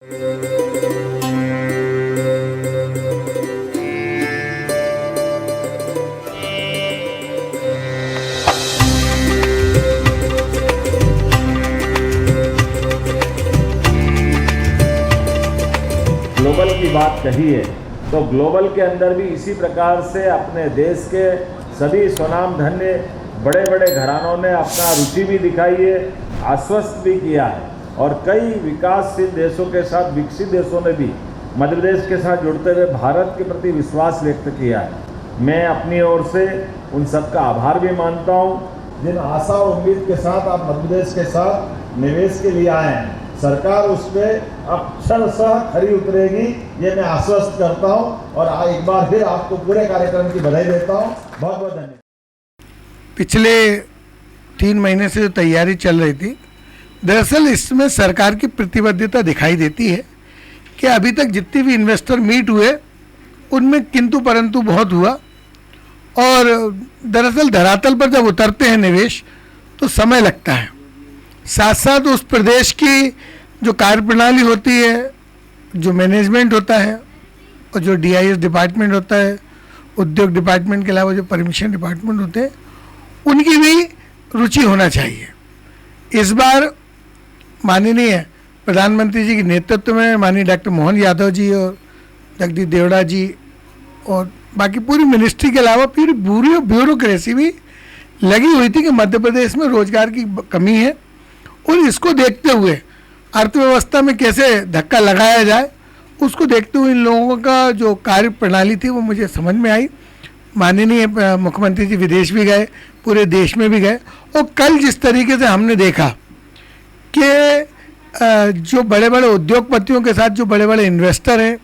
Global की बात कही है तो ग्लोबल के अंदर भी इसी प्रकार से अपने देश के सभी स्वनाम धन्य बड़े बड़े घरानों ने अपना रुचि भी दिखाई है, आश्वस्त भी किया है और कई विकासशील देशों के साथ विकसित देशों ने भी मध्य प्रदेश के साथ जुड़ते हुए भारत के प्रति विश्वास व्यक्त किया है। मैं अपनी ओर से उन सबका आभार भी मानता हूँ जिन आशा और उम्मीद के साथ आप मध्य प्रदेश के साथ निवेश के लिए आए हैं। सरकार उस पर अक्षरशः खरी उतरेगी, ये मैं आश्वस्त करता हूँ और एक बार फिर आपको पूरे कार्यक्रम की बधाई देता हूँ। बहुत बहुत धन्यवाद। पिछले 3 महीने से जो तैयारी चल रही थी, दरअसल इसमें सरकार की प्रतिबद्धता दिखाई देती है कि अभी तक जितने भी इन्वेस्टर मीट हुए उनमें किंतु परंतु बहुत हुआ और दरअसल धरातल पर जब उतरते हैं निवेश तो समय लगता है। साथ साथ उस प्रदेश की जो कार्यप्रणाली होती है, जो मैनेजमेंट होता है और जो DIS डिपार्टमेंट होता है, उद्योग डिपार्टमेंट के अलावा जो परमिशन डिपार्टमेंट होते हैं, उनकी भी रुचि होना चाहिए। इस बार माननीय प्रधानमंत्री जी के नेतृत्व में माननीय डॉक्टर मोहन यादव जी और जगदीश देवड़ा जी और बाकी पूरी मिनिस्ट्री के अलावा पूरी ब्यूरोक्रेसी भी लगी हुई थी कि मध्य प्रदेश में रोजगार की कमी है और इसको देखते हुए अर्थव्यवस्था में कैसे धक्का लगाया जाए, उसको देखते हुए इन लोगों का जो कार्य प्रणाली थी वो मुझे समझ में आई। माननीय मुख्यमंत्री जी विदेश भी गए, पूरे देश में भी गए और कल जिस तरीके से हमने देखा कि जो बड़े बड़े उद्योगपतियों के साथ जो बड़े बड़े इन्वेस्टर हैं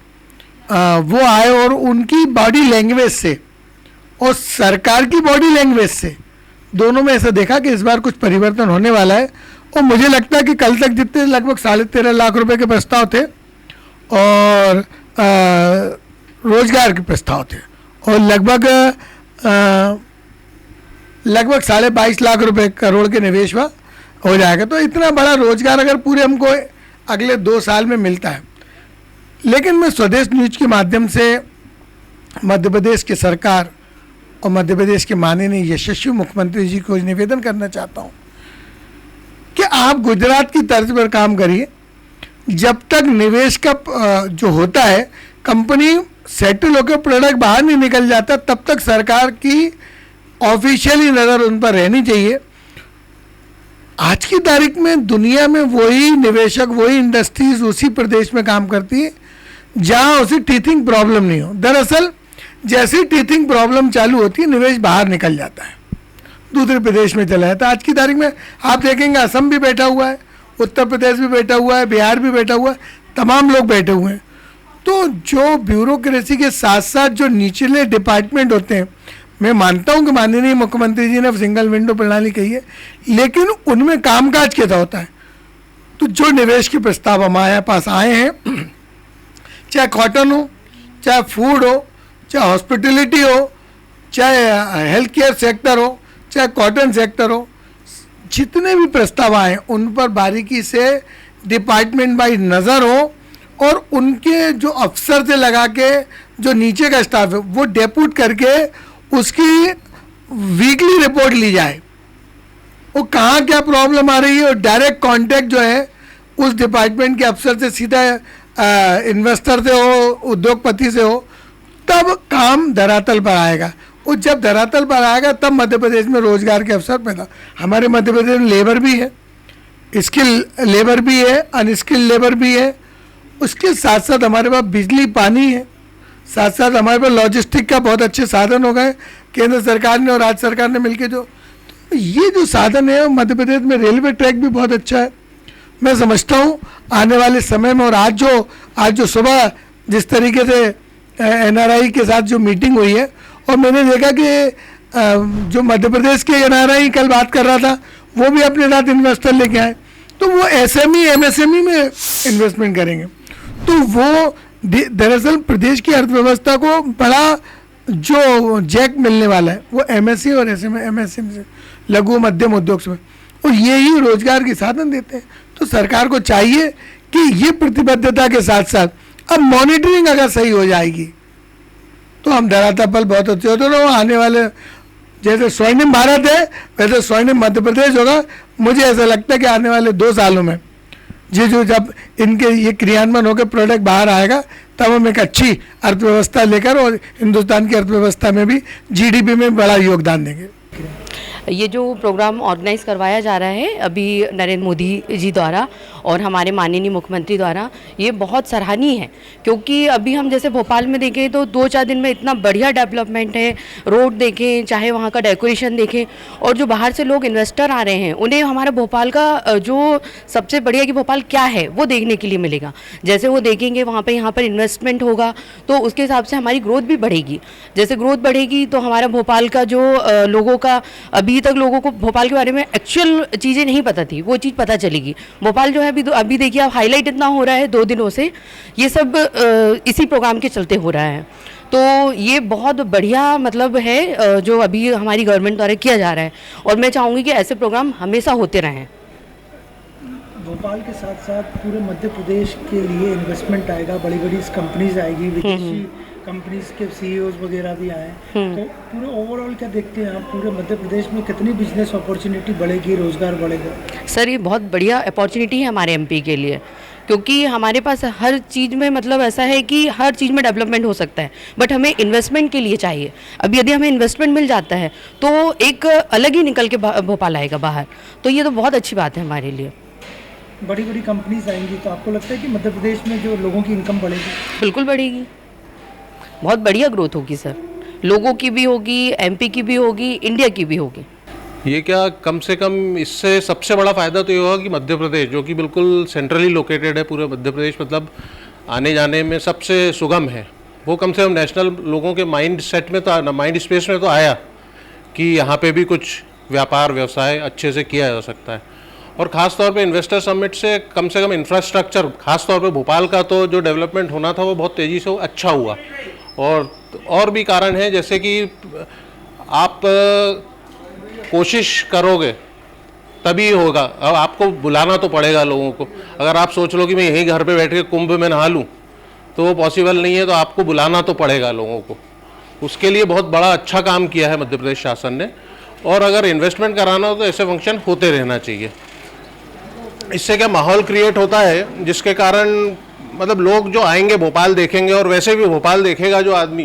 वो आए और उनकी बॉडी लैंग्वेज से और सरकार की बॉडी लैंग्वेज से दोनों में ऐसा देखा कि इस बार कुछ परिवर्तन होने वाला है। और मुझे लगता है कि कल तक जितने लगभग 13.5 लाख रुपए के प्रस्ताव थे और रोजगार के प्रस्ताव थे और लगभग 22.5 लाख रुपए करोड़ के निवेश हो जाएगा। तो इतना बड़ा रोजगार अगर पूरे हमको अगले 2 साल में मिलता है। लेकिन मैं स्वदेश न्यूज के माध्यम से मध्य प्रदेश की सरकार और मध्य प्रदेश के माननीय यशस्वी मुख्यमंत्री जी को निवेदन करना चाहता हूँ कि आप गुजरात की तर्ज पर काम करिए। जब तक निवेश का जो होता है, कंपनी सेटल होकर प्रोडक्ट बाहर नहीं निकल जाता, तब तक सरकार की ऑफिशियली नज़र उन पर रहनी चाहिए। आज की तारीख में दुनिया में वही निवेशक, वही इंडस्ट्रीज उसी प्रदेश में काम करती है जहां उसे टीथिंग प्रॉब्लम नहीं हो। दरअसल जैसे टीथिंग प्रॉब्लम चालू होती है, निवेश बाहर निकल जाता है, दूसरे प्रदेश में चला जाता है। आज की तारीख में आप देखेंगे असम भी बैठा हुआ है, उत्तर प्रदेश भी बैठा हुआ है, बिहार भी बैठा हुआ है, तमाम लोग बैठे हुए हैं। तो जो ब्यूरोक्रेसी के साथ साथ जो निचले डिपार्टमेंट होते हैं, मैं मानता हूं कि माननीय मुख्यमंत्री जी ने सिंगल विंडो प्रणाली कही है, लेकिन उनमें कामकाज कैसा होता है। तो जो निवेश के प्रस्ताव हमारे पास आए हैं, चाहे कॉटन हो, चाहे फूड हो, चाहे हॉस्पिटलिटी हो, चाहे हेल्थ केयर सेक्टर हो, चाहे कॉटन सेक्टर हो, जितने भी प्रस्ताव आए उन पर बारीकी से डिपार्टमेंट वाइज नज़र हो और उनके जो अफसर से लगा के जो नीचे का स्टाफ है वो डेप्यूट करके उसकी वीकली रिपोर्ट ली जाए, वो कहाँ क्या प्रॉब्लम आ रही है और डायरेक्ट कांटेक्ट जो है उस डिपार्टमेंट के अफसर से सीधा इन्वेस्टर से हो, उद्योगपति से हो, तब काम धरातल पर आएगा। और जब धरातल पर आएगा तब मध्य प्रदेश में रोजगार के अवसर पैदा। हमारे मध्य प्रदेश में लेबर भी है, स्किल लेबर भी है, अनस्किल लेबर भी है, उसके साथ साथ हमारे पास बिजली पानी है, साथ साथ हमारे पास लॉजिस्टिक का बहुत अच्छे साधन हो गए केंद्र सरकार ने और राज्य सरकार ने मिलकर। जो तो ये जो साधन है मध्य प्रदेश में रेलवे ट्रैक भी बहुत अच्छा है। मैं समझता हूँ आने वाले समय में, और आज जो सुबह जिस तरीके से NRI के साथ जो मीटिंग हुई है और मैंने देखा कि जो मध्य प्रदेश के NRI कल बात कर रहा था वो भी अपने साथ इन्वेस्टर लेके आए, तो वो SME MSME में इन्वेस्टमेंट करेंगे। तो वो दरअसल प्रदेश की अर्थव्यवस्था को बड़ा जो जैक मिलने वाला है वो MSE और MSME से, लघु मध्यम उद्योग से, और ये ही रोजगार के साधन देते हैं। तो सरकार को चाहिए कि ये प्रतिबद्धता के साथ साथ अब मॉनिटरिंग अगर सही हो जाएगी तो हम धरातल बहुत अच्छे होते हैं। आने वाले जैसे स्वर्णिम भारत है वैसे स्वर्णिम मध्य प्रदेश होगा। मुझे ऐसा लगता है कि आने वाले 2 सालों में जो जब इनके ये क्रियान्वयन होकर प्रोडक्ट बाहर आएगा तब हम एक अच्छी अर्थव्यवस्था लेकर और हिंदुस्तान की अर्थव्यवस्था में भी जीडीपी में बड़ा योगदान देंगे। ये जो प्रोग्राम ऑर्गेनाइज करवाया जा रहा है अभी नरेंद्र मोदी जी द्वारा और हमारे माननीय मुख्यमंत्री द्वारा, ये बहुत सराहनीय है। क्योंकि अभी हम जैसे भोपाल में देखें तो 2-4 दिन में इतना बढ़िया डेवलपमेंट है। रोड देखें, चाहे वहाँ का डेकोरेशन देखें, और जो बाहर से लोग इन्वेस्टर आ रहे हैं उन्हें हमारा भोपाल का जो सबसे बढ़िया कि भोपाल क्या है वो देखने के लिए मिलेगा। जैसे वो देखेंगे वहाँ पर यहाँ पर इन्वेस्टमेंट होगा तो उसके हिसाब से हमारी ग्रोथ भी बढ़ेगी। जैसे ग्रोथ बढ़ेगी तो हमारा भोपाल का जो लोगों का अभी तक लोगों को भोपाल के बारे में एक्चुअल चीज़ें नहीं पता थी, वो चीज़ पता चलेगी। भोपाल जो है अभी देखिए आप हाईलाइट इतना हो रहा है 2 दिनों से, ये सब इसी प्रोग्राम के चलते हो रहा है। तो ये बहुत बढ़िया मतलब है जो अभी हमारी गवर्नमेंट द्वारा किया जा रहा है, और मैं चाहूँगी कि ऐसे प्रोग्राम हमेशा होते रहें। भोपाल के साथ साथ पूरे मध्य प्रदेश के लिए इन्वेस्टमेंट आएगा, बड़ी बड़ी कंपनीज आएगी, विदेशी कंपनीज के सीईओज वगैरह भी आए। तो पूरे ओवरऑल क्या देखते हैं आप, पूरे मध्य प्रदेश में कितनी बिजनेस अपॉर्चुनिटी बढ़ेगी, रोजगार बढ़ेगा? सर ये बहुत बढ़िया अपॉर्चुनिटी है हमारे एमपी के लिए, क्योंकि हमारे पास हर चीज़ में मतलब ऐसा है कि हर चीज़ में डेवलपमेंट हो सकता है, बट हमें इन्वेस्टमेंट के लिए चाहिए। अब यदि हमें इन्वेस्टमेंट मिल जाता है तो एक अलग ही निकल के भोपाल आएगा बाहर, तो ये तो बहुत अच्छी बात है हमारे लिए। बड़ी बड़ी कंपनीज आएंगी तो आपको लगता है कि मध्य प्रदेश में जो लोगों की इनकम बढ़ेगी? बिल्कुल बढ़ेगी, बहुत बढ़िया ग्रोथ होगी सर, लोगों की भी होगी, एमपी की भी होगी, इंडिया की भी होगी। ये क्या, कम से कम इससे सबसे बड़ा फ़ायदा तो ये होगा कि मध्य प्रदेश जो कि बिल्कुल सेंट्रली लोकेटेड है, पूरे मध्य प्रदेश मतलब आने जाने में सबसे सुगम है, वो कम से कम नेशनल लोगों के माइंड सेट में तो माइंड स्पेस में तो आया कि यहाँ पे भी कुछ व्यापार व्यवसाय अच्छे से किया जा सकता है। और ख़ास तौर पे इन्वेस्टर समिट से कम इंफ्रास्ट्रक्चर, ख़ास तौर पे भोपाल का तो जो डेवलपमेंट होना था वो बहुत तेज़ी से अच्छा हुआ। और भी कारण है, जैसे कि आप कोशिश करोगे तभी होगा। अब आपको बुलाना तो पड़ेगा लोगों को। अगर आप सोच लो कि मैं यहीं घर पे बैठ के कुंभ में नहा लूँ तो वो पॉसिबल नहीं है, तो आपको बुलाना तो पड़ेगा लोगों को। उसके लिए बहुत बड़ा अच्छा काम किया है मध्य प्रदेश शासन ने। और अगर इन्वेस्टमेंट कराना हो तो ऐसे फंक्शन होते रहना चाहिए। इससे क्या माहौल क्रिएट होता है जिसके कारण मतलब लोग जो आएंगे भोपाल देखेंगे, और वैसे भी भोपाल देखेगा जो आदमी,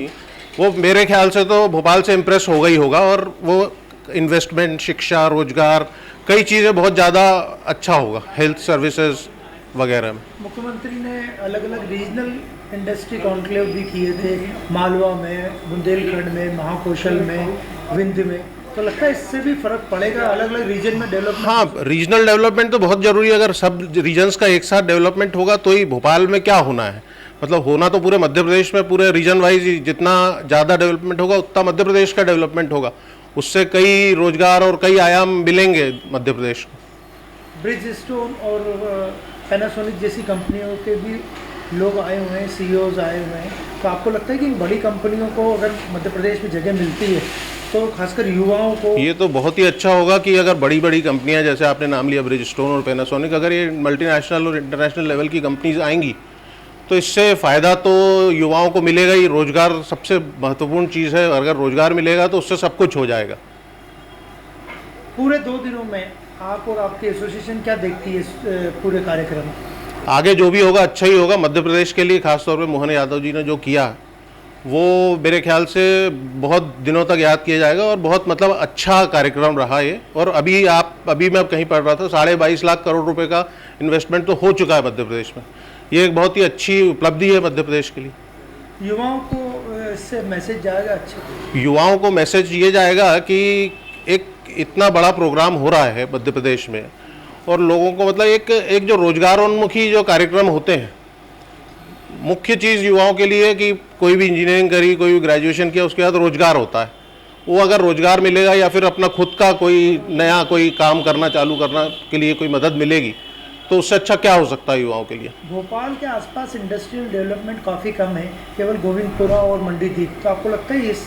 वो मेरे ख्याल से तो भोपाल से इम्प्रेस होगा ही होगा, और वो इन्वेस्टमेंट, शिक्षा, रोजगार, कई चीज़ें बहुत ज़्यादा अच्छा होगा, हेल्थ सर्विसेज वगैरह में। मुख्यमंत्री ने अलग अलग रीजनल इंडस्ट्री कॉन्क्लेव भी किए थे, मालवा में, बुंदेलखंड में, महाकौशल में, विंध्य में। तो लगता है इससे भी फर्क पड़ेगा अलग अलग रीजन में डेवलपमेंट? हाँ, रीजनल डेवलपमेंट तो बहुत ज़रूरी है। अगर सब रीजन्स का एक साथ डेवलपमेंट होगा तो ही भोपाल में क्या होना है, मतलब होना तो पूरे मध्य प्रदेश में पूरे रीजन वाइज जितना ज़्यादा डेवलपमेंट होगा उतना मध्य प्रदेश का डेवलपमेंट होगा, उससे कई रोजगार और कई आयाम मिलेंगे मध्य प्रदेश को। ब्रिजस्टोन और पैनासोनिक जैसी कंपनियों के भी लोग आए हुए हैं, सीईओज आए हुए हैं। तो आपको लगता है कि इन बड़ी कंपनियों को अगर मध्य प्रदेश में जगह मिलती है तो खासकर युवाओं को? ये तो बहुत ही अच्छा होगा कि अगर बड़ी बड़ी कंपनियां, जैसे आपने नाम लिया ब्रिजस्टोन और पैनासोनिक, अगर ये मल्टीनेशनल और इंटरनेशनल लेवल की कंपनीज आएंगी तो इससे फ़ायदा तो युवाओं को मिलेगा ही। रोजगार सबसे महत्वपूर्ण चीज़ है, अगर रोजगार मिलेगा तो उससे सब कुछ हो जाएगा। पूरे 2 दिनों में आप और आपकी एसोसिएशन क्या देखती है इस पूरे कार्यक्रम में? आगे जो भी होगा अच्छा ही होगा मध्य प्रदेश के लिए। खासतौर पे मोहन यादव जी ने जो किया वो मेरे ख्याल से बहुत दिनों तक याद किया जाएगा, और बहुत मतलब अच्छा कार्यक्रम रहा ये। और अभी मैं कहीं पढ़ रहा था 22.5 लाख करोड़ रुपए का इन्वेस्टमेंट तो हो चुका है मध्य प्रदेश में। ये एक बहुत ही अच्छी उपलब्धि है मध्य प्रदेश के लिए। युवाओं को इससे मैसेज जाएगा अच्छा? युवाओं को मैसेज ये जाएगा कि एक इतना बड़ा प्रोग्राम हो रहा है मध्य प्रदेश में, और लोगों को मतलब एक जो रोजगारोन्मुखी जो कार्यक्रम होते हैं, मुख्य चीज़ युवाओं के लिए कि कोई भी इंजीनियरिंग करी, कोई भी ग्रेजुएशन किया, उसके बाद रोजगार होता है। वो अगर रोजगार मिलेगा या फिर अपना खुद का कोई नया कोई काम करना चालू करना के लिए कोई मदद मिलेगी तो उससे अच्छा क्या हो सकता है युवाओं के लिए। भोपाल के आसपास इंडस्ट्रियल डेवलपमेंट काफ़ी कम है, केवल गोविंदपुरा और मंडीदीप। तो आपको लगता है इस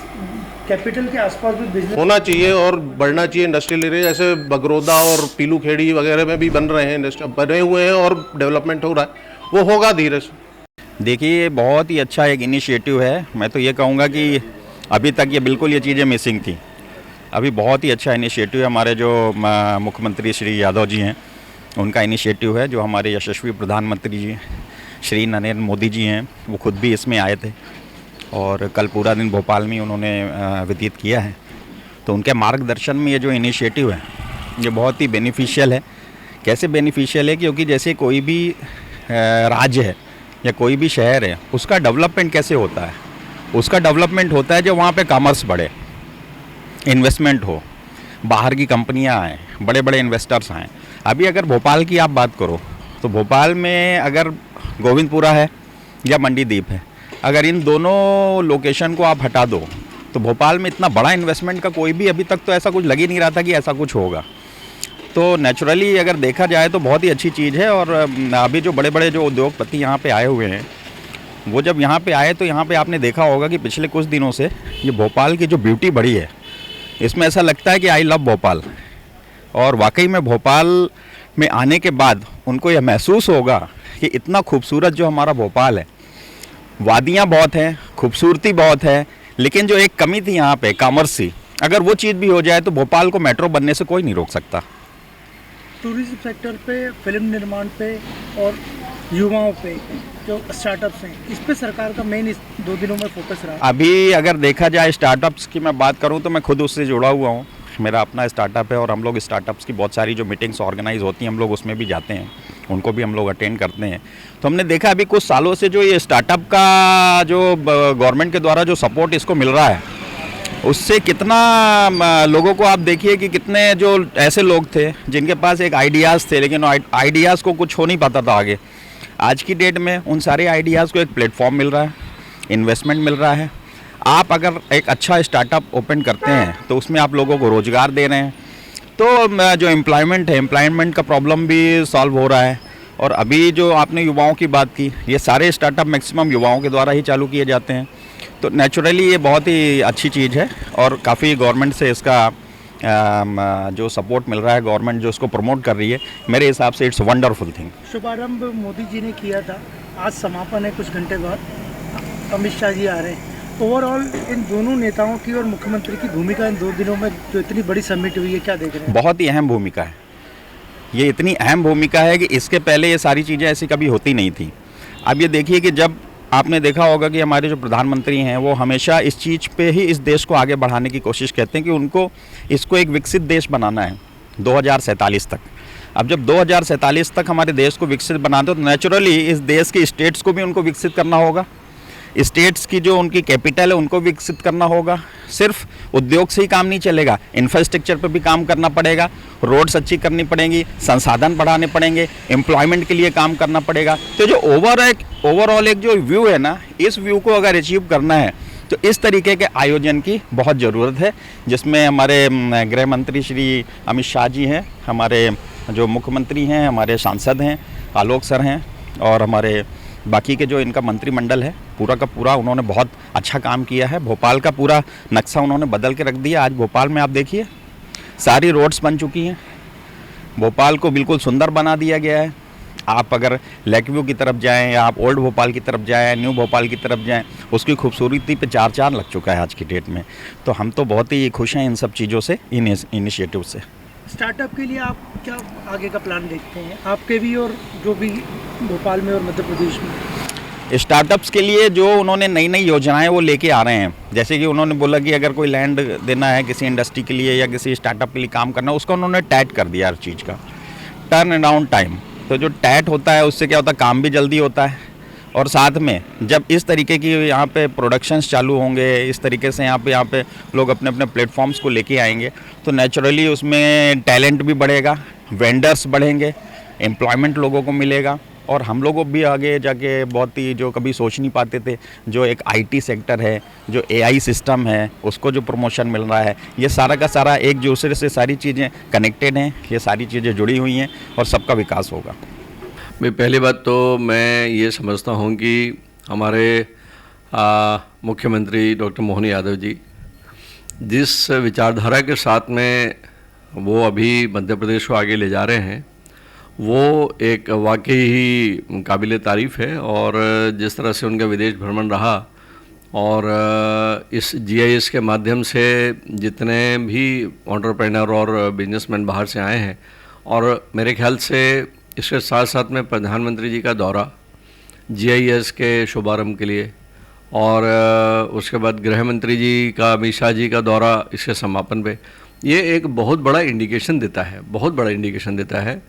कैपिटल के आसपास भी बिजनेस होना चाहिए और बढ़ना चाहिए इंडस्ट्रियल एरिया? जैसे बगरोदा और पीलूखेड़ी वगैरह में भी बन रहे हैं, इंडस्ट्री बने हुए हैं और डेवलपमेंट हो रहा है। वो होगा धीरे से। देखिए ये बहुत ही अच्छा एक इनिशिएटिव है। मैं तो ये कहूँगा कि अभी तक ये बिल्कुल ये चीज़ें मिसिंग थी। अभी बहुत ही अच्छा इनिशिएटिव है। हमारे जो मुख्यमंत्री श्री यादव जी हैं उनका इनिशिएटिव है। जो हमारे यशस्वी प्रधानमंत्री जी श्री नरेंद्र मोदी जी हैं वो खुद भी इसमें आए थे और कल पूरा दिन भोपाल में उन्होंने व्यतीत किया है। तो उनके मार्गदर्शन में ये जो इनिशिएटिव है ये बहुत ही बेनिफिशियल है। कैसे बेनिफिशियल है? क्योंकि जैसे कोई भी राज्य है या कोई भी शहर है उसका डेवलपमेंट कैसे होता है? उसका डेवलपमेंट होता है जब वहाँ पे कॉमर्स बढ़े, इन्वेस्टमेंट हो, बाहर की कंपनियाँ आएँ, बड़े बड़े इन्वेस्टर्स आएँ। अभी अगर भोपाल की आप बात करो तो भोपाल में अगर गोविंदपुरा है या मंडीदीप है, अगर इन दोनों लोकेशन को आप हटा दो तो भोपाल में इतना बड़ा इन्वेस्टमेंट का कोई भी अभी तक तो ऐसा कुछ लग ही नहीं रहा था कि ऐसा कुछ होगा। तो नेचुरली अगर देखा जाए तो बहुत ही अच्छी चीज़ है। और अभी जो बड़े बड़े जो उद्योगपति यहाँ पे आए हुए हैं वो जब यहाँ पे आए तो यहाँ पे आपने देखा होगा कि पिछले कुछ दिनों से ये भोपाल की जो ब्यूटी बढ़ी है इसमें ऐसा लगता है कि आई लव भोपाल। और वाकई में भोपाल में आने के बाद उनको यह महसूस होगा कि इतना खूबसूरत जो हमारा भोपाल है, वादियाँ बहुत हैं, खूबसूरती बहुत है, लेकिन जो एक कमी थी यहाँ पे कॉमर्स की, अगर वो चीज़ भी हो जाए तो भोपाल को मेट्रो बनने से कोई नहीं रोक सकता। टूरिज्म सेक्टर पे, फिल्म निर्माण पे और युवाओं पे जो स्टार्टअप्स हैं, इस पे सरकार का मेन इस 2 दिनों में फोकस रहा है। अभी अगर देखा जाए स्टार्टअप्स की मैं बात करूं तो मैं खुद उससे जुड़ा हुआ हूं। मेरा अपना स्टार्टअप है और हम लोग स्टार्टअप्स की बहुत सारी जो मीटिंग्स ऑर्गेनाइज होती हैं हम लोग उसमें भी जाते हैं, उनको भी हम लोग अटेंड करते हैं। तो हमने देखा अभी कुछ सालों से जो ये स्टार्टअप का जो गवर्नमेंट के द्वारा जो सपोर्ट इसको मिल रहा है उससे कितना लोगों को आप देखिए कि कितने जो ऐसे लोग थे जिनके पास एक आइडियाज़ थे लेकिन आइडियाज़ को कुछ हो नहीं पाता था आगे। आज की डेट में उन सारे आइडियाज़ को एक प्लेटफॉर्म मिल रहा है, इन्वेस्टमेंट मिल रहा है। आप अगर एक अच्छा स्टार्टअप ओपन करते हैं तो उसमें आप लोगों को रोज़गार दे रहे हैं, तो जो एम्प्लॉयमेंट है, एम्प्लॉयमेंट का प्रॉब्लम भी सॉल्व हो रहा है। और अभी जो आपने युवाओं की बात की, ये सारे स्टार्टअप मैक्सिमम युवाओं के द्वारा ही चालू किए जाते हैं। तो नेचुरली ये बहुत ही अच्छी चीज़ है और काफ़ी गवर्नमेंट से इसका जो सपोर्ट मिल रहा है, गवर्नमेंट जो इसको प्रमोट कर रही है, मेरे हिसाब से इट्स वंडरफुल थिंग। शुभारंभ मोदी जी ने किया था, आज समापन है कुछ घंटे बाद, अमित शाह जी आ रहे हैं। ओवरऑल इन दोनों नेताओं की और मुख्यमंत्री की भूमिका इन 2 दिनों में जो इतनी बड़ी समिट हुई है, क्या देख रहे हैं? बहुत ही अहम भूमिका है। ये इतनी अहम भूमिका है कि इसके पहले ये सारी चीज़ें ऐसी कभी होती नहीं थी। अब ये देखिए कि जब आपने देखा होगा कि हमारे जो प्रधानमंत्री हैं वो हमेशा इस चीज़ पे ही इस देश को आगे बढ़ाने की कोशिश करते हैं कि उनको इसको एक विकसित देश बनाना है 2047 तक। अब जब 2047 तक हमारे देश को विकसित बनाते हो तो नेचुरली इस देश के स्टेट्स को भी उनको विकसित करना होगा, स्टेट्स की जो उनकी कैपिटल है उनको विकसित करना होगा। सिर्फ उद्योग से ही काम नहीं चलेगा, इंफ्रास्ट्रक्चर पर भी काम करना पड़ेगा, रोड्स अच्छी करनी पड़ेंगी, संसाधन बढ़ाने पड़ेंगे, एम्प्लॉयमेंट के लिए काम करना पड़ेगा। तो जो ओवरऑल एक जो व्यू है ना, इस व्यू को अगर अचीव करना है तो इस तरीके के आयोजन की बहुत ज़रूरत है, जिसमें हमारे गृह मंत्री श्री अमित शाह जी हैं, हमारे जो मुख्यमंत्री हैं, हमारे सांसद हैं आलोक सर हैं और हमारे बाकी के जो इनका मंत्रिमंडल है पूरा का पूरा, उन्होंने बहुत अच्छा काम किया है। भोपाल का पूरा नक्शा उन्होंने बदल के रख दिया। आज भोपाल में आप देखिए सारी रोड्स बन चुकी हैं, भोपाल को बिल्कुल सुंदर बना दिया गया है। आप अगर लेक व्यू की तरफ जाएं या आप ओल्ड भोपाल की तरफ जाएं, न्यू भोपाल की तरफ जाएं, उसकी खूबसूरती पे 4 चांद लग चुका है आज की डेट में। तो हम तो बहुत ही खुश हैं इन सब चीज़ों से, इन इनिशिएटिव से। स्टार्टअप के लिए आप क्या आगे का प्लान देखते हैं, आपके भी और जो भी भोपाल में और मध्य प्रदेश में? स्टार्टअप्स के लिए जो उन्होंने नई नई योजनाएं वो लेके आ रहे हैं, जैसे कि उन्होंने बोला कि अगर कोई लैंड देना है किसी इंडस्ट्री के लिए या किसी स्टार्टअप के लिए काम करना है, उसका उन्होंने टैट कर दिया हर चीज़ का, टर्न अराउंड टाइम। तो जो टैट होता है उससे क्या होता है, काम भी जल्दी होता है और साथ में जब इस तरीके की यहाँ पे प्रोडक्शंस चालू होंगे, इस तरीके से यहाँ पे लोग अपने अपने प्लेटफॉर्म्स को लेके आएंगे तो नेचुरली उसमें टैलेंट भी बढ़ेगा, वेंडर्स बढ़ेंगे, एम्प्लॉयमेंट लोगों को मिलेगा और हम लोगों भी आगे जाके बहुत ही जो कभी सोच नहीं पाते थे, जो एक आईटी सेक्टर है, जो एआई सिस्टम है, उसको जो प्रमोशन मिल रहा है, ये सारा का सारा एक दूसरे से सारी चीज़ें कनेक्टेड हैं, ये सारी चीज़ें जुड़ी हुई हैं और सबका विकास होगा। मैं पहली बात तो मैं ये समझता हूँ कि हमारे मुख्यमंत्री डॉक्टर मोहन यादव जी जिस विचारधारा के साथ में वो अभी मध्य प्रदेश को आगे ले जा रहे हैं, वो एक वाकई ही काबिल तारीफ़ है। और जिस तरह से उनका विदेश भ्रमण रहा और इस GIS के माध्यम से जितने भी एंटरप्रेन्योर और बिजनेसमैन बाहर से आए हैं, और मेरे ख्याल से इसके साथ साथ में प्रधानमंत्री जी का दौरा GIS के शुभारंभ के लिए, और उसके बाद गृह मंत्री जी का, अमित शाह जी का दौरा इसके समापन पे, ये एक बहुत बड़ा इंडिकेशन देता है, बहुत बड़ा इंडिकेशन देता है।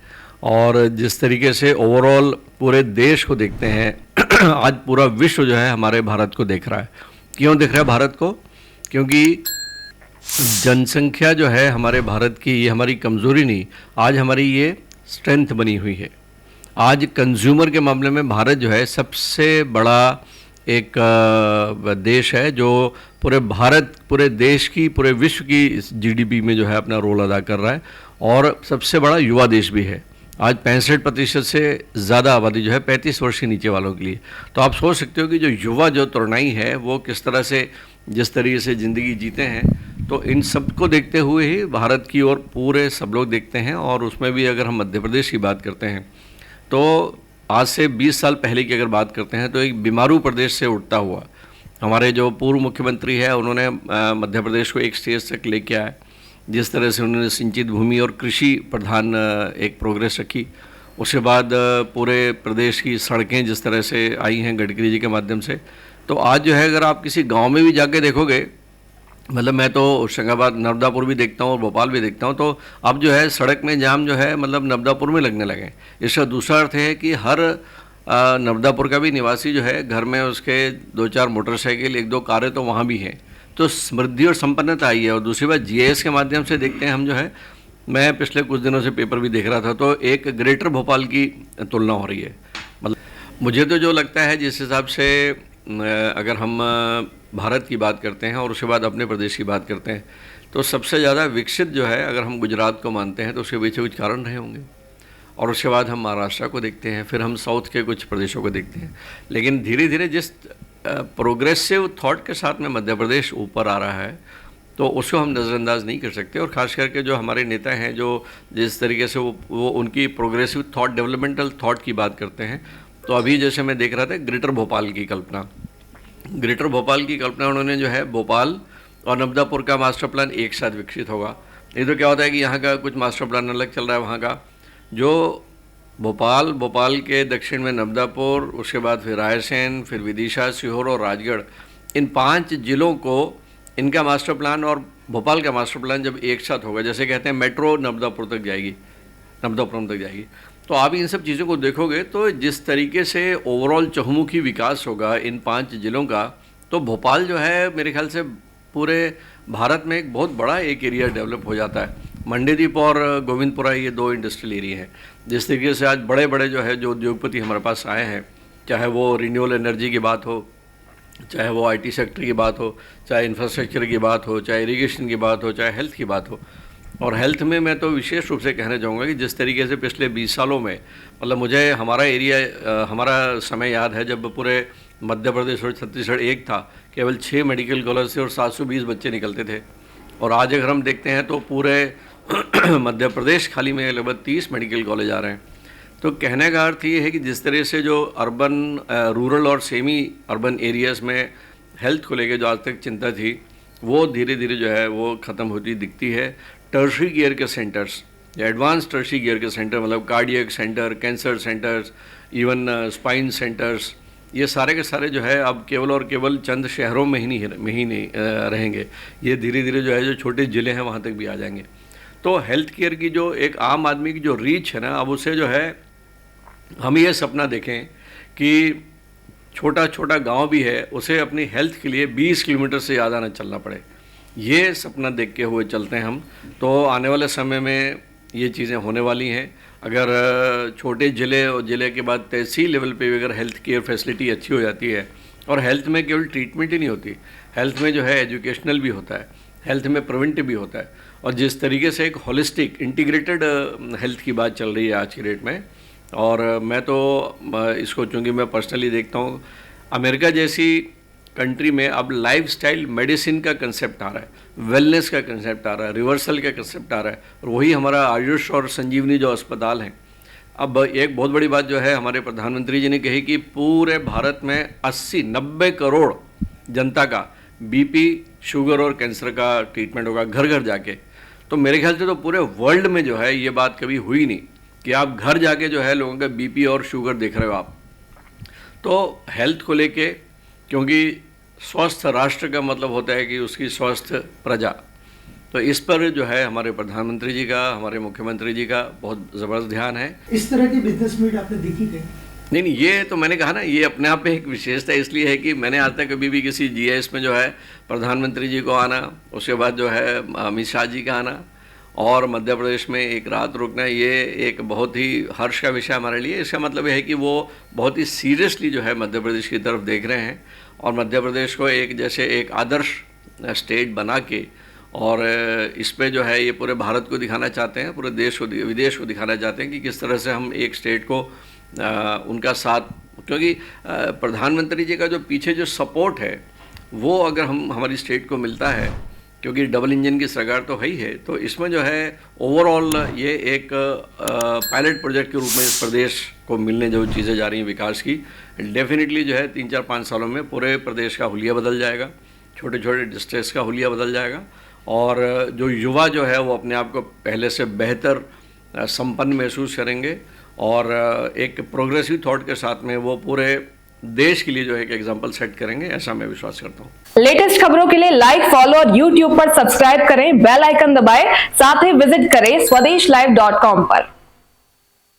और जिस तरीके से ओवरऑल पूरे देश को देखते हैं आज पूरा विश्व जो है हमारे भारत को देख रहा है। क्यों देख रहा है भारत को? क्योंकि जनसंख्या जो है हमारे भारत की, ये हमारी कमज़ोरी नहीं, आज हमारी ये स्ट्रेंथ बनी हुई है। आज कंज्यूमर के मामले में भारत जो है सबसे बड़ा एक देश है जो पूरे देश की, पूरे विश्व की GDP में जो है अपना रोल अदा कर रहा है, और सबसे बड़ा युवा देश भी है। आज 65% से ज़्यादा आबादी जो है 35 वर्ष के नीचे वालों के लिए। तो आप सोच सकते हो कि जो युवा, जो तरुणाई है, वो किस तरह से, जिस तरीके से ज़िंदगी जीते हैं, तो इन सब को देखते हुए ही भारत की ओर पूरे सब लोग देखते हैं। और उसमें भी अगर हम मध्य प्रदेश की बात करते हैं तो आज से 20 साल पहले की अगर बात करते हैं तो एक बीमारू प्रदेश से उठता हुआ हमारे जो पूर्व मुख्यमंत्री है, उन्होंने मध्य प्रदेश को एक स्टेज तक लेके आए। जिस तरह से उन्होंने सिंचित भूमि और कृषि प्रधान एक प्रोग्रेस रखी। उसके बाद पूरे प्रदेश की सड़कें जिस तरह से आई हैं गडकरी जी के माध्यम से, तो आज जो है अगर आप किसी गांव में भी जाके देखोगे, मतलब मैं तो होशंगाबाद, नर्मदापुर भी देखता हूँ और भोपाल भी देखता हूँ, तो अब जो है सड़क में जाम जो है मतलब नर्मदापुर में लगने लगे। इसका दूसरा अर्थ है कि हर नर्मदापुर का भी निवासी जो है घर में उसके 2-4 मोटरसाइकिल, 1-2 कारें तो वहाँ भी हैं। तो समृद्धि और संपन्नता आई है। और दूसरी बात GIS के माध्यम से देखते हैं हम जो है, मैं पिछले कुछ दिनों से पेपर भी देख रहा था, तो एक ग्रेटर भोपाल की तुलना हो रही है। मतलब मुझे तो जो लगता है, जिस हिसाब से अगर हम भारत की बात करते हैं और उसके बाद अपने प्रदेश की बात करते हैं, तो सबसे ज़्यादा विकसित जो है अगर हम गुजरात को मानते हैं तो उसके पीछे कुछ कारण रहे होंगे। और उसके बाद हम महाराष्ट्र को देखते हैं, फिर हम साउथ के कुछ प्रदेशों को देखते हैं। लेकिन धीरे धीरे जिस प्रोग्रेसिव थॉट के साथ में मध्य प्रदेश ऊपर आ रहा है, तो उसको हम नज़रअंदाज नहीं कर सकते। और ख़ास करके जो हमारे नेता हैं, जो जिस तरीके से वो उनकी प्रोग्रेसिव थॉट, डेवलपमेंटल थॉट की बात करते हैं, तो अभी जैसे मैं देख रहा था ग्रेटर भोपाल की कल्पना, उन्होंने जो है भोपाल और नर्मदापुर का मास्टर प्लान एक साथ विकसित होगा। नहीं तो क्या होता है कि यहाँ का कुछ मास्टर प्लान अलग चल रहा है, वहाँ का जो भोपाल के दक्षिण में नर्मदापुर, उसके बाद फिर रायसेन, फिर विदिशा, सीहोर और राजगढ़, इन 5 जिलों को इनका मास्टर प्लान और भोपाल का मास्टर प्लान जब एक साथ होगा, जैसे कहते हैं मेट्रो नर्मदापुरम तक जाएगी, तो आप इन सब चीज़ों को देखोगे तो जिस तरीके से ओवरऑल चहुमुखी विकास होगा इन 5 जिलों का, तो भोपाल जो है मेरे ख्याल से पूरे भारत में एक बहुत बड़ा एक एरिया डेवलप हो जाता है। मंडीदीप और गोविंदपुरा ये 2 इंडस्ट्रियल एरिया हैं। जिस तरीके से आज बड़े बड़े जो है जो उद्योगपति हमारे पास आए हैं, चाहे वो रिन्यूएबल एनर्जी की बात हो, चाहे वो IT सेक्टर की बात हो, चाहे इंफ्रास्ट्रक्चर की बात हो, चाहे इरिगेशन की बात हो, चाहे हेल्थ की बात हो। और हेल्थ में मैं तो विशेष रूप से कहना चाहूँगा कि जिस तरीके से पिछले 20 सालों में, मतलब मुझे हमारा समय याद है जब पूरे मध्य प्रदेश और छत्तीसगढ़ एक था, केवल 6 मेडिकल कॉलेज थे और 720 बच्चे निकलते थे। और आज अगर हम देखते हैं तो पूरे मध्य प्रदेश खाली में लगभग 30 मेडिकल कॉलेज आ रहे हैं। तो कहने का अर्थ ये है कि जिस तरह से जो अर्बन, रूरल और सेमी अर्बन एरियाज़ में हेल्थ को लेकर जो आज तक चिंता थी, वो धीरे धीरे जो है वो ख़त्म होती दिखती है। टर्शरी केयर के सेंटर्स, एडवांस टर्शरी केयर के सेंटर, मतलब cardiac centre, cancer centres, even spine centres, ये सारे के सारे जो है अब केवल और केवल चंद शहरों में ही नहीं रहेंगे। ये धीरे धीरे जो है जो छोटे ज़िले हैं वहाँ तक भी आ जाएंगे। तो हेल्थ केयर की जो एक आम आदमी की जो रीच है ना, अब उसे जो है हम ये सपना देखें कि छोटा छोटा गांव भी है, उसे अपनी हेल्थ के लिए 20 किलोमीटर से ज़्यादा न चलना पड़े। ये सपना देख के हुए चलते हैं हम, तो आने वाले समय में ये चीज़ें होने वाली हैं। अगर छोटे ज़िले और ज़िले के बाद तहसील लेवल पे भी अगर हेल्थ केयर फैसिलिटी अच्छी हो जाती है, और हेल्थ में केवल ट्रीटमेंट ही नहीं होती, हेल्थ में जो है एजुकेशनल भी होता है, हेल्थ में प्रिवेंटिव भी होता है। और जिस तरीके से एक होलिस्टिक इंटीग्रेटेड हेल्थ की बात चल रही है आज की डेट में, और मैं तो इसको चूँकि मैं पर्सनली देखता हूँ, अमेरिका जैसी कंट्री में अब लाइफस्टाइल मेडिसिन का कंसेप्ट आ रहा है, वेलनेस का कंसेप्ट आ रहा है, रिवर्सल का कंसेप्ट आ रहा है। और वही हमारा आयुष और संजीवनी जो अस्पताल हैं, अब एक बहुत बड़ी बात जो है हमारे प्रधानमंत्री जी ने कही कि पूरे भारत में 80-90 करोड़ जनता का बीपी, शुगर और कैंसर का ट्रीटमेंट होगा घर घर जाके। तो मेरे ख्याल से तो पूरे वर्ल्ड में जो है ये बात कभी हुई नहीं कि आप घर जाके जो है लोगों का बीपी और शुगर देख रहे हो आप। तो हेल्थ को लेके, क्योंकि स्वस्थ राष्ट्र का मतलब होता है कि उसकी स्वस्थ प्रजा, तो इस पर जो है हमारे प्रधानमंत्री जी का, हमारे मुख्यमंत्री जी का बहुत ज़बरदस्त ध्यान है। इस तरह की बिजनेस मीट आपने देखी कहीं? नहीं, ये तो मैंने कहा ना, ये अपने आप में एक विशेषता इसलिए है कि मैंने आज तक कभी भी किसी GIS में जो है प्रधानमंत्री जी को आना, उसके बाद जो है अमित शाह जी का आना और मध्य प्रदेश में एक रात रुकना, ये एक बहुत ही हर्ष का विषय हमारे लिए। इसका मतलब है कि वो बहुत ही सीरियसली जो है मध्य प्रदेश की तरफ देख रहे हैं और मध्य प्रदेश को एक जैसे एक आदर्श स्टेट बना के और इस पे जो है ये पूरे भारत को दिखाना चाहते हैं, पूरे देश को, विदेश को दिखाना चाहते हैं कि किस तरह से हम एक स्टेट को उनका साथ, क्योंकि प्रधानमंत्री जी का जो पीछे जो सपोर्ट है वो अगर हमारी स्टेट को मिलता है, क्योंकि डबल इंजन की सरकार तो है ही है, तो इसमें जो है ओवरऑल ये एक पायलट प्रोजेक्ट के रूप में इस प्रदेश को मिलने जो चीज़ें जा रही हैं विकास की, डेफिनेटली जो है 3-4-5 सालों में पूरे प्रदेश का हुलिया बदल जाएगा, छोटे छोटे डिस्ट्रिक्ट्स का हुलिया बदल जाएगा और जो युवा जो है वो अपने आप को पहले से बेहतर संपन्न महसूस करेंगे और एक प्रोग्रेसिव थॉट के साथ में वो पूरे देश के लिए जो है एक एग्जाम्पल सेट करेंगे, ऐसा मैं विश्वास करता हूँ। लेटेस्ट खबरों के लिए लाइक, फॉलो और यूट्यूब पर सब्सक्राइब करें, बेल आइकन दबाएं, साथ ही विजिट करें swedeshlive.com पर।